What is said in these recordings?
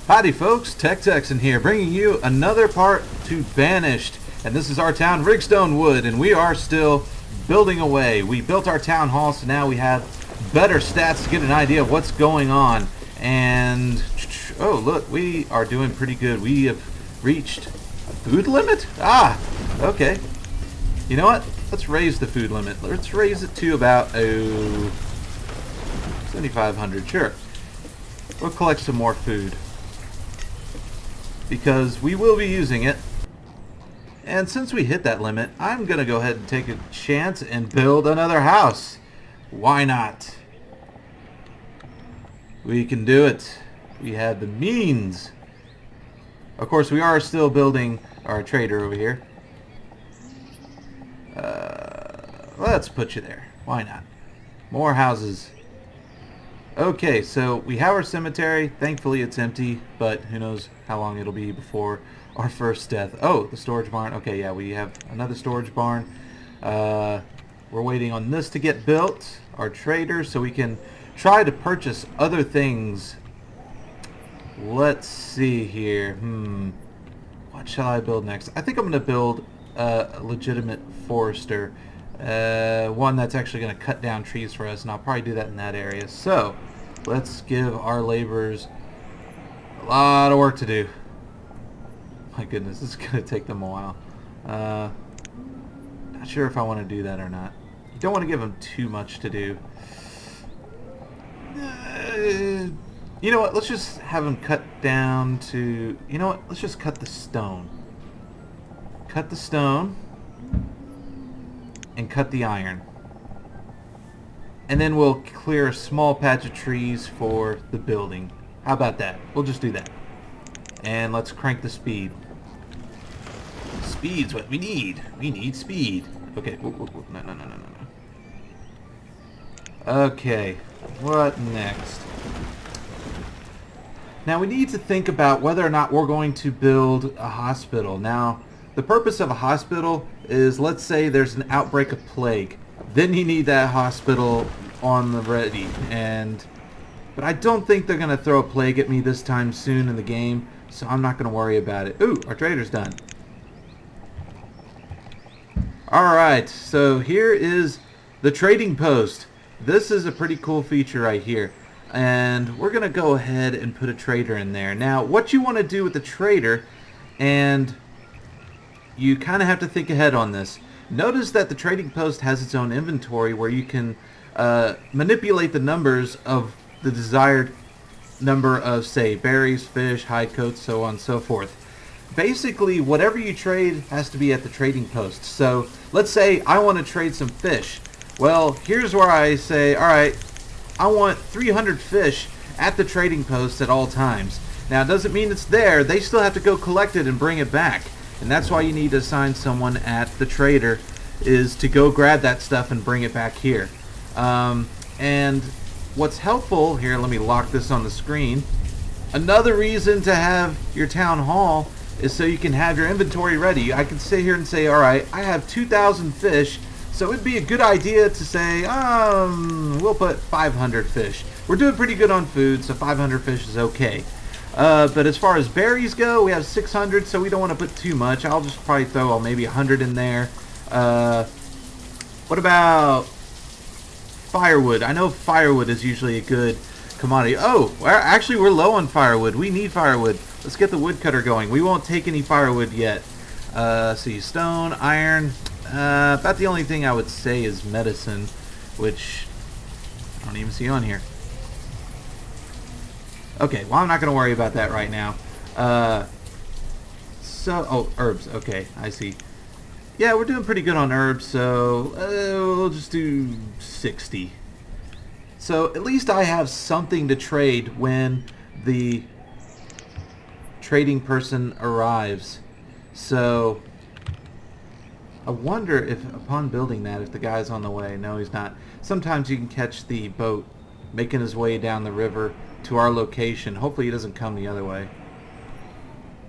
Howdy folks, TechTexN here, bringing you another part to Banished. And this is our town, Riggstonewood, and we are still building away. We built our town hall, so now we have better stats to get an idea of what's going on. And, oh look, we are doing pretty good. We have reached a food limit? Ah, okay. You know what? Let's raise the food limit. Let's raise it to about, 7,500, sure. We'll collect some more food, because we will be using it. And since we hit that limit, I'm gonna go ahead and take a chance and build another house. Why not? We can do it. We have the means. Of course, we are still building our trader over here. Let's put you there. Why not? More houses. Okay, so we have our cemetery. Thankfully it's empty, but who knows how long it'll be before our first death. Oh, the storage barn. Okay, yeah, we have another storage barn. We're waiting on this to get built, our trader, so we can try to purchase other things. Let's see here. What shall I build next? I think I'm going to build a legitimate forester. One that's actually going to cut down trees for us, and I'll probably do that in that area. So let's give our laborers a lot of work to do. My goodness, this is going to take them a while. Not sure if I want to do that or not. You don't want to give them too much to do. You know what, let's just have them cut down to... You know what, let's just cut the stone. Cut the stone and cut the iron. And then we'll clear a small patch of trees for the building. How about that? We'll just do that. And let's crank the speed. Speed's what we need. We need speed. Okay. No. Okay. What next? Now we need to think about whether or not we're going to build a hospital. Now, the purpose of a hospital is, let's say there's an outbreak of plague. Then you need that hospital on the ready. But I don't think they're going to throw a plague at me this time soon in the game, so I'm not going to worry about it. Ooh, our trader's done. Alright, so here is the trading post. This is a pretty cool feature right here. And we're going to go ahead and put a trader in there. Now, what you want to do with the trader, and you kind of have to think ahead on this. Notice that the trading post has its own inventory where you can manipulate the numbers of the desired number of, say, berries, fish, hide coats, so on and so forth. Basically, whatever you trade has to be at the trading post. So, let's say I want to trade some fish. Well, here's where I say, alright, I want 300 fish at the trading post at all times. Now, it doesn't mean it's there. They still have to go collect it and bring it back. And that's why you need to assign someone at the trader, is to go grab that stuff and bring it back here. And what's helpful, here, let me lock this on the screen. Another reason to have your town hall is so you can have your inventory ready. I can sit here and say, alright, I have 2,000 fish, so it'd be a good idea to say, we'll put 500 fish. We're doing pretty good on food, so 500 fish is okay. But as far as berries go, we have 600, so we don't want to put too much. I'll just probably throw maybe 100 in there. What about firewood? I know firewood is usually a good commodity. Oh, actually we're low on firewood. We need firewood. Let's get the woodcutter going. We won't take any firewood yet. See, stone, iron. About the only thing I would say is medicine, which I don't even see on here. Okay, well, I'm not going to worry about that right now. Oh, herbs. Okay, I see. Yeah, we're doing pretty good on herbs, so we'll just do 60. So at least I have something to trade when the trading person arrives. So I wonder if, upon building that, if the guy's on the way. No, he's not. Sometimes you can catch the boat making his way down the river to our location. Hopefully he doesn't come the other way.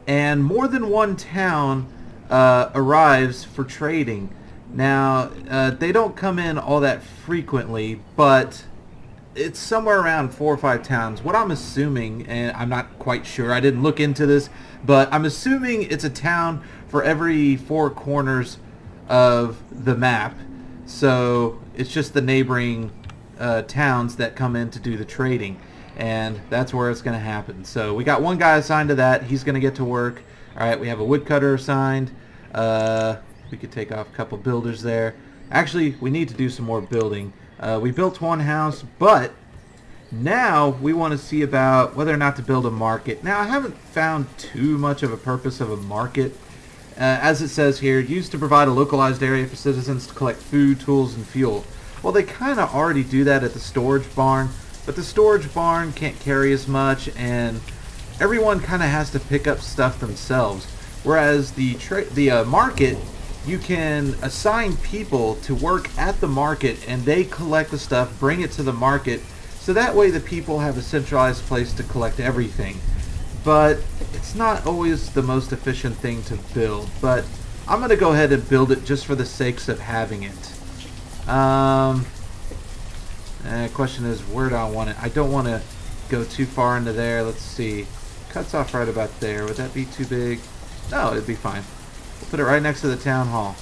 And more than one town arrives for trading. Now, they don't come in all that frequently, but it's somewhere around 4 or 5 towns. What I'm assuming, and I'm not quite sure, I didn't look into this, but I'm assuming it's a town for every 4 corners of the map. So it's just the neighboring towns that come in to do the trading, and that's where it's going to happen. So we got one guy assigned to that. He's going to get to work. All right, we have a woodcutter assigned. We could take off a couple builders there. Actually, we need to do some more building. We built one house, but now we want to see about whether or not to build a market. Now, I haven't found too much of a purpose of a market. As it says here, used to provide a localized area for citizens to collect food, tools, and fuel. Well, they kind of already do that at the storage barn, but the storage barn can't carry as much, and everyone kind of has to pick up stuff themselves. Whereas the market, you can assign people to work at the market, and they collect the stuff, bring it to the market, so that way the people have a centralized place to collect everything. But it's not always the most efficient thing to build, but I'm going to go ahead and build it just for the sakes of having it. Question is, where do I want it? I don't want to go too far into there. Let's see. Cuts off right about there. Would that be too big? No, it'd be fine. We'll put it right next to the town hall.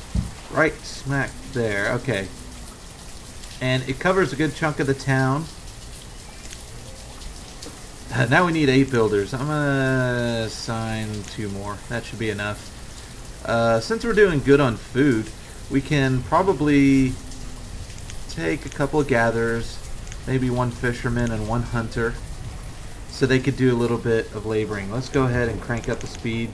Right smack there. Okay. And it covers a good chunk of the town. Now we need 8 builders. I'm going to assign 2 more. That should be enough. Since we're doing good on food, we can probably take a couple of gatherers, maybe 1 fisherman and 1 hunter, so they could do a little bit of laboring. Let's go ahead and crank up the speed.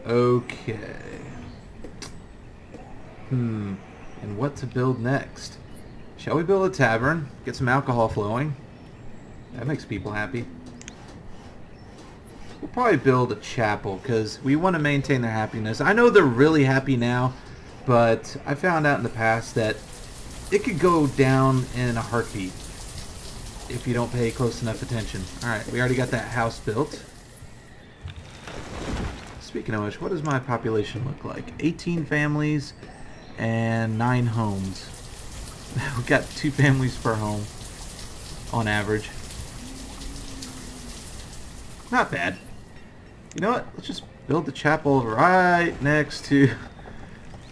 Okay. And what to build next? Shall we build a tavern? Get some alcohol flowing? That makes people happy. We'll probably build a chapel because we want to maintain their happiness. I know they're really happy now, but I found out in the past that it could go down in a heartbeat if you don't pay close enough attention. Alright, we already got that house built. Speaking of which, what does my population look like? 18 families and 9 homes. We've got 2 families per home on average. Not bad. You know what? Let's just build the chapel right next to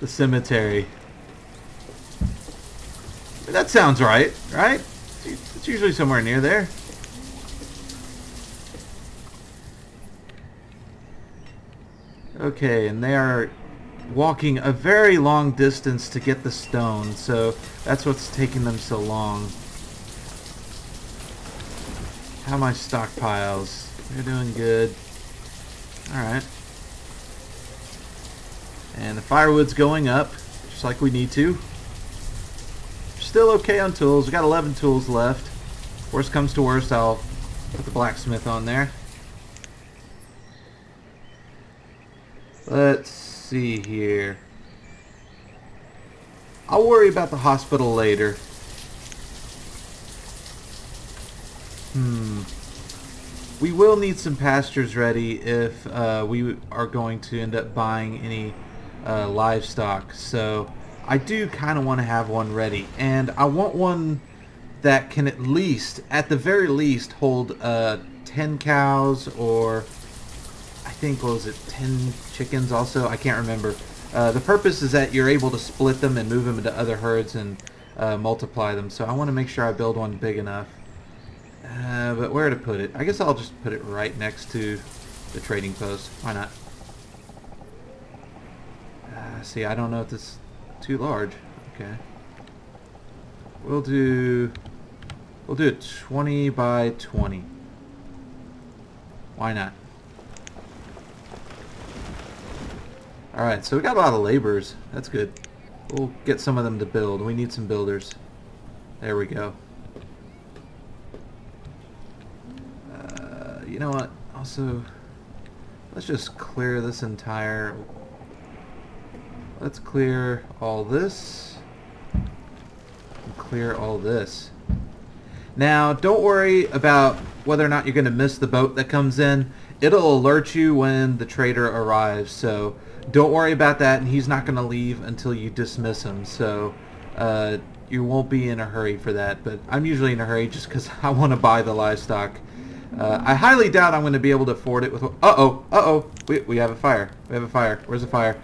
the cemetery. That sounds right, right? It's usually somewhere near there. Okay, and they are walking a very long distance to get the stone, so that's what's taking them so long. How are my stockpiles? They're doing good. Alright. And the firewood's going up, just like we need to. Still okay on tools. We got 11 tools left. Worst comes to worst, I'll put the blacksmith on there. Let's see here. I'll worry about the hospital later. We will need some pastures ready if we are going to end up buying any livestock. So I do kind of want to have one ready. And I want one that can at least, at the very least, hold 10 cows or I think, what was it, 10 chickens also? I can't remember. The purpose is that you're able to split them and move them into other herds and multiply them. So I want to make sure I build one big enough. But where to put it? I guess I'll just put it right next to the trading post. Why not? See, I don't know if this is too large. Okay. We'll do it 20 by 20. Why not? Alright, so we got a lot of laborers. That's good. We'll get some of them to build. We need some builders. There we go. You know what? Also, let's just clear this entire... Let's clear all this. And clear all this. Now, don't worry about whether or not you're going to miss the boat that comes in. it'll alert you when the trader arrives. So don't worry about that, and he's not going to leave until you dismiss him. So you won't be in a hurry for that. But I'm usually in a hurry just because I want to buy the livestock. I highly doubt I'm going to be able to afford it with... Uh-oh. We have a fire. We have a fire. Where's the fire?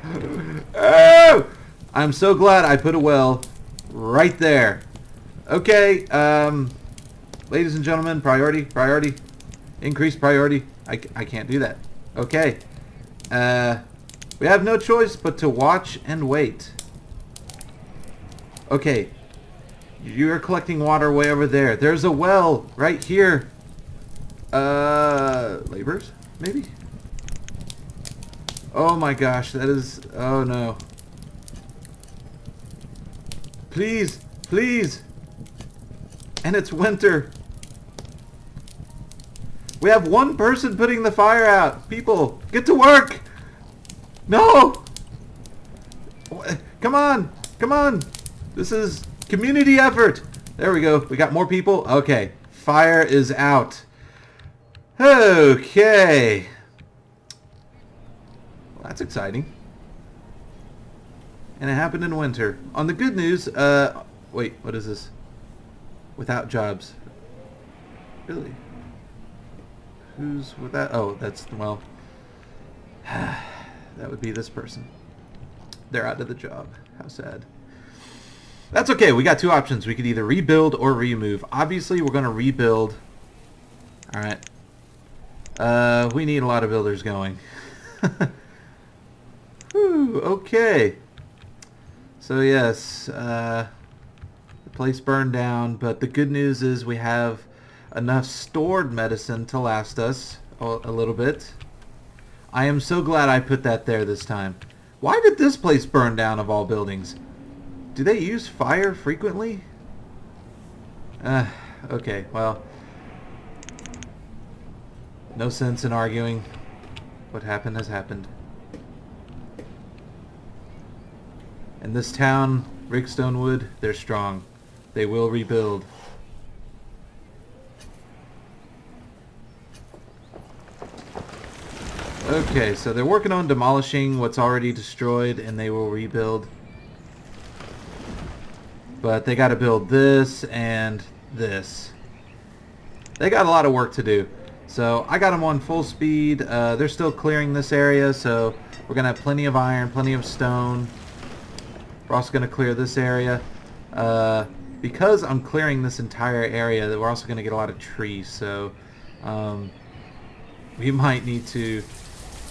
Oh! I'm so glad I put a well right there. Okay, ladies and gentlemen, priority. Increase priority. I can't do that. Okay. We have no choice but to watch and wait. Okay. You're collecting water way over there. There's a well right here. Laborers? Maybe? Oh my gosh, that is... Oh no. Please! And it's winter. We have one person putting the fire out. People, get to work! No! Come on! This is community effort. There we go. We got more people. Okay. Fire is out. Okay. Well, that's exciting. And it happened in winter. On the good news, wait, what is this? Without jobs. Really? Who's without? Oh, that's, well, that would be this person. They're out of the job. How sad. That's okay. We got two options. We could either rebuild or remove. Obviously, we're going to rebuild. All right. We need a lot of builders going. Whew, okay. So yes, the place burned down, but the good news is we have enough stored medicine to last us a little bit. I am so glad I put that there this time. Why did this place burn down of all buildings? Do they use fire frequently? Okay, well, no sense in arguing. What happened has happened. And this town, Riggstonewood, they're strong. They will rebuild. Okay, so they're working on demolishing what's already destroyed, and they will rebuild. But they got to build this and this. They got a lot of work to do. So I got them on full speed. They're still clearing this area, so we're going to have plenty of iron, plenty of stone. We're also going to clear this area. Because I'm clearing this entire area, we're also going to get a lot of trees. So we might need to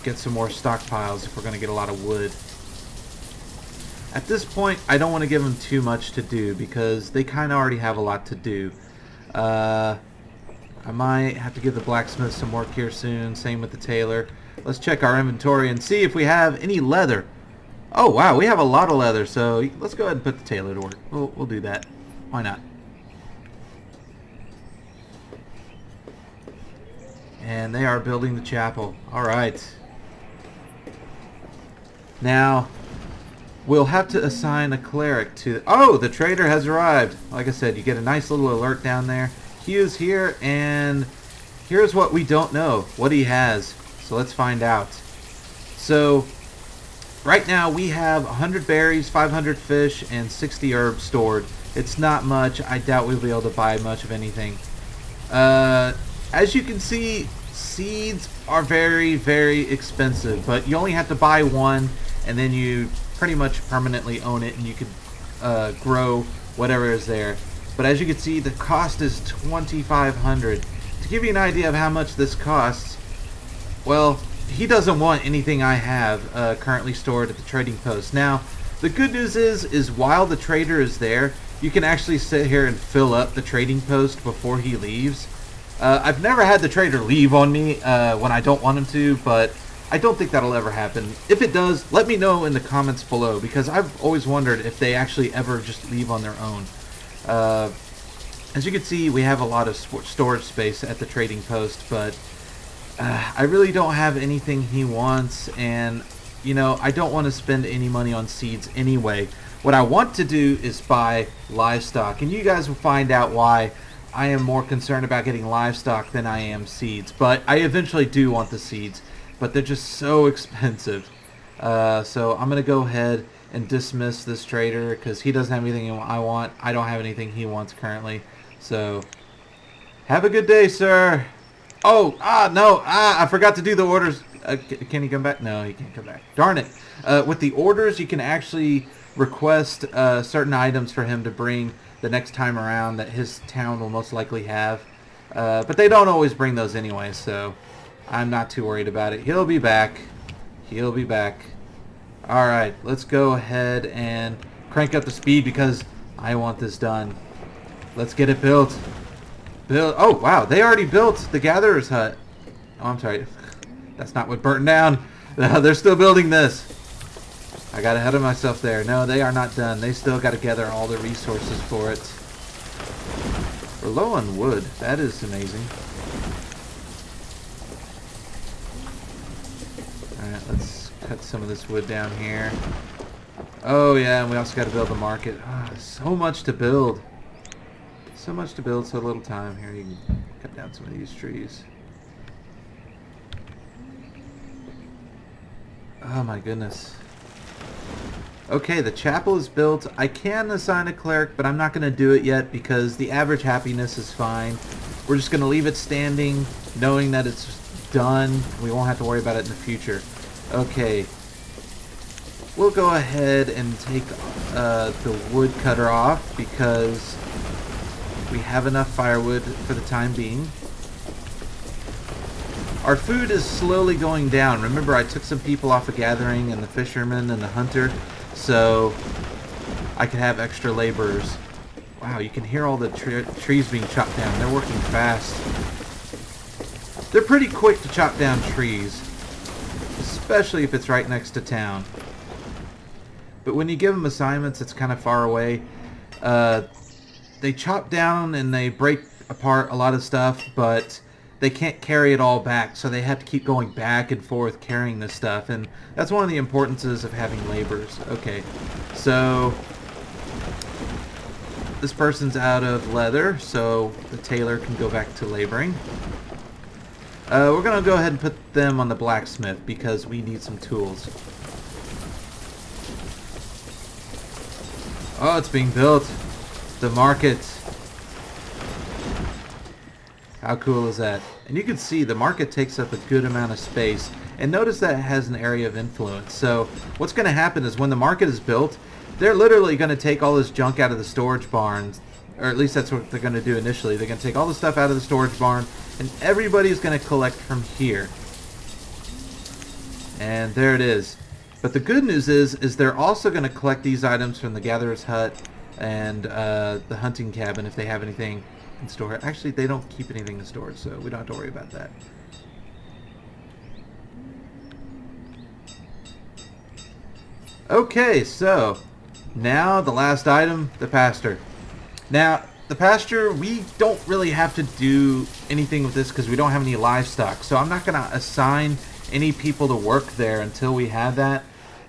get some more stockpiles if we're going to get a lot of wood. At this point, I don't want to give them too much to do because they kind of already have a lot to do. I might have to give the blacksmith some work here soon. Same with the tailor. Let's check our inventory and see if we have any leather. Oh wow, we have a lot of leather, so let's go ahead and put the tailor to work. We'll do that. Why not? And they are building the chapel. Alright. Now, we'll have to assign a cleric to... Oh, the trader has arrived. Like I said, you get a nice little alert down there. He is here, and here's what we don't know, what he has. So let's find out. So, right now we have 100 berries, 500 fish, and 60 herbs stored. It's not much. I doubt we'll be able to buy much of anything. As you can see, seeds are very, very expensive, but you only have to buy one, and then you pretty much permanently own it, and you could grow whatever is there. But as you can see, the cost is $2,500. To give you an idea of how much this costs, well, he doesn't want anything I have currently stored at the trading post. Now, the good news is while the trader is there, you can actually sit here and fill up the trading post before he leaves. I've never had the trader leave on me when I don't want him to, but I don't think that'll ever happen. If it does, let me know in the comments below, because I've always wondered if they actually ever just leave on their own. As you can see, we have a lot of storage space at the trading post, but I really don't have anything he wants, and you know, I don't want to spend any money on seeds anyway. What I want to do is buy livestock, and you guys will find out why I am more concerned about getting livestock than I am seeds. But I eventually do want the seeds, but they're just so expensive. So I'm going to go ahead and dismiss this trader because he doesn't have anything I want. I don't have anything he wants currently. So have a good day, sir. Oh, no, I forgot to do the orders. Can he come back? No, he can't come back. Darn it. With the orders, you can actually request certain items for him to bring the next time around that his town will most likely have. But they don't always bring those anyway, so I'm not too worried about it. He'll be back. He'll be back. Alright, let's go ahead and crank up the speed because I want this done. Let's get it built. Oh, wow, they already built the Gatherer's Hut. Oh, I'm sorry. That's not what burnt down. They're still building this. I got ahead of myself there. No, they are not done. They still got to gather all the resources for it. We're low on wood. That is amazing. Alright, let's cut some of this wood down here. Oh, yeah, and we also got to build the market. So much to build. So much to build, so little time. Here, you can cut down some of these trees. Oh my goodness. Okay, the chapel is built. I can assign a cleric, but I'm not going to do it yet because the average happiness is fine. We're just going to leave it standing, knowing that it's done. We won't have to worry about it in the future. Okay. We'll go ahead and take the wood cutter off because we have enough firewood for the time being. Our food is slowly going down. Remember, I took some people off of gathering and the fisherman and the hunter, so I could have extra laborers. Wow, you can hear all the trees being chopped down. They're working fast. They're pretty quick to chop down trees, especially if it's right next to town. But when you give them assignments, it's kind of far away. They chop down and they break apart a lot of stuff, but they can't carry it all back, so they have to keep going back and forth carrying this stuff, and that's one of the importances of having laborers. Okay, so this person's out of leather, so the tailor can go back to laboring. We're going to go ahead and put them on the blacksmith because we need some tools. Oh, it's being built. The market. How cool is that? And you can see the market takes up a good amount of space. And notice that it has an area of influence. So what's going to happen is when the market is built, they're literally going to take all this junk out of the storage barns. Or at least that's what they're going to do initially. They're going to take all the stuff out of the storage barn, and everybody's going to collect from here. And there it is. But the good news is they're also going to collect these items from the Gatherer's Hut and the hunting cabin if they have anything in store. Actually, they don't keep anything in storage, so we don't have to worry about that. Okay, so now the last item, the pasture. Now, the pasture, we don't really have to do anything with this because we don't have any livestock. So I'm not going to assign any people to work there until we have that.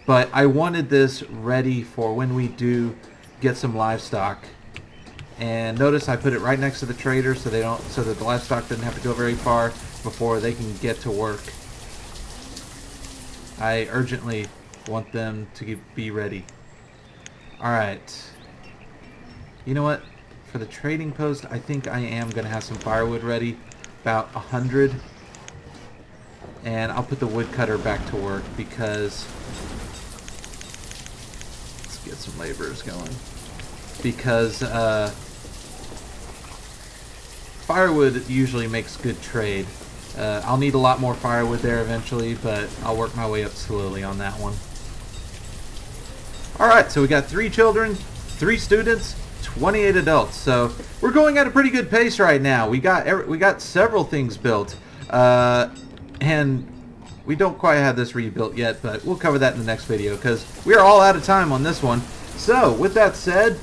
But I wanted this ready for when we do get some livestock. And notice I put it right next to the trader so that the livestock doesn't have to go very far before they can get to work. I urgently want them to be ready. Alright. You know what? For the trading post, I think I am going to have some firewood ready. About 100. And I'll put the woodcutter back to work because... Let's get some laborers going. Because firewood usually makes good trade. I'll need a lot more firewood there eventually, but I'll work my way up slowly on that one. Alright, so we got 3 children, 3 students, 28 adults. So we're going at a pretty good pace right now. We got several things built. And we don't quite have this rebuilt yet, but we'll cover that in the next video because we are all out of time on this one. So with that said,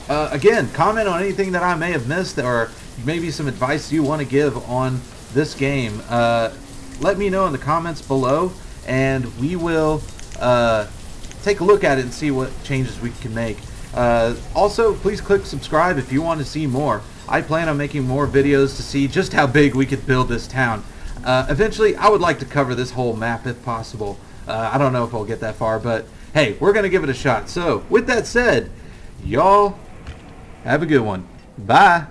again, comment on anything that I may have missed or maybe some advice you want to give on this game. Let me know in the comments below, and we will take a look at it and see what changes we can make. Also, please click subscribe if you want to see more. I plan on making more videos to see just how big we could build this town. Eventually, I would like to cover this whole map if possible. I don't know if I'll get that far, but hey, we're going to give it a shot. So, with that said, y'all have a good one. Bye.